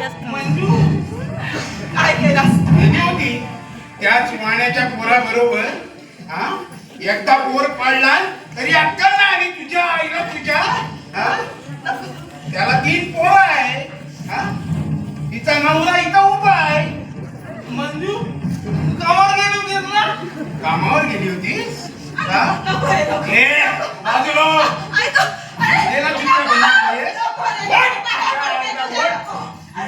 मंजू काय केलास? गेली होती त्याच वाण्याच्या पोराबरोबर. हा एकदा पोर पाळला तरी अक्कल नाही आली तुझ्या आईला तुझ्या. हा त्याला 3 पोरं आहे. हा तिचा नवरा इथं उभा आहे. मंजू कामावर गेली होतीस ना? कामावर गेली होतीस? हा ए बाजूला गेला चित्र बनवते.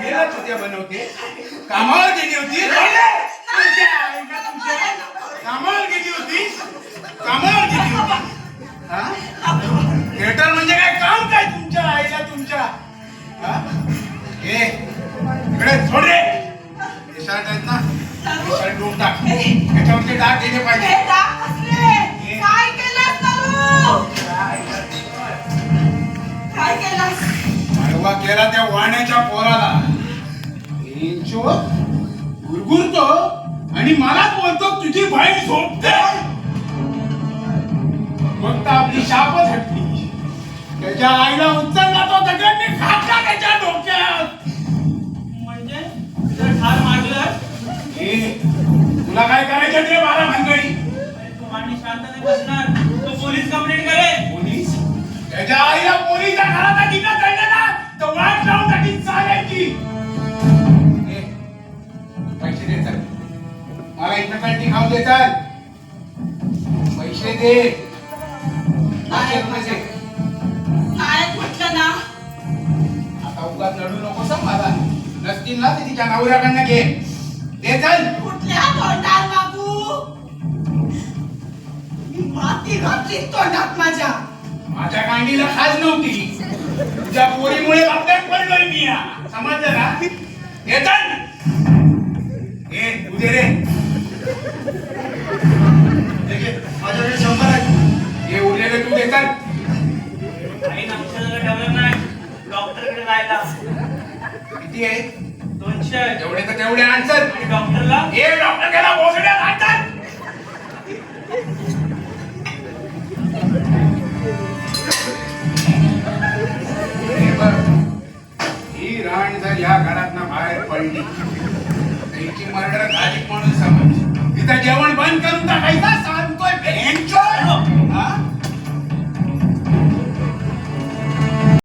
गेला चित्र बनवते. कामावर गेली होती. कामावर गेली होती. कामावर गेली होती. हा थिएटर म्हणजे काय काम काय तुमच्या आईला तुमच्या? हा ए इकडे सोड रे. हे शर्ट आहेत ना, हे शर्ट धुवून टाक. त्याच्यावरचे डाग गेले पाहिजे. काय केलंस नरू? काय केलंस? मारवा केला त्या वाण्याच्या पोराला. गुरगुरतो आणि मलाच बोलतो तुझी बहीण झोपते. मग तर आपली शापच हटली. त्याच्या आईला उचलला तो दगडाने घातला त्याच्या डोक्यात. म्हणजे जर ठार मारलं तुला काय करायचं ते 12 भानगडी. तू आणि शांत नाही बसणार. तू पोलीस कंप्लेंट करे. पोलीस त्याच्या आईला पोलीसच्या घरात तिनं कळलं ना तर वाट लावून टाकीन चालायची. पैसे दे चल. मला इथं कल्टी खाऊ दे चल. पैसे दे. पैसे नायक म्हटलं ना. आता उगाच लढू नको सांग मला. नसतील ना ते तिच्या नवऱ्याकडनं घे. दे चल. कुठल्या तोंडात बाबू? माती घातली तोंडात माझ्या. माझ्या कांडीला खाज नव्हती. तुझ्या पोरीमुळे बापड्यात पडलोय मी. समजलं ना? दे चल. ए तू दे रे. माझ्याकडे 100 आहे. हे उरलेले तू दे चल. काही औषधाला ठेवलं नाही. डॉक्टरकडे जायला. किती आहे? 200. जेवढे तर तेवढे आन्सर. आणि डॉक्टरला हे डॉक्टर गेला बोसड्यात आणतात. ही राण जर या घरातनं बाहेर पडली त्याची मर्डर झाली म्हणून समज. तिथं जेवण बंद करून टाकायचा.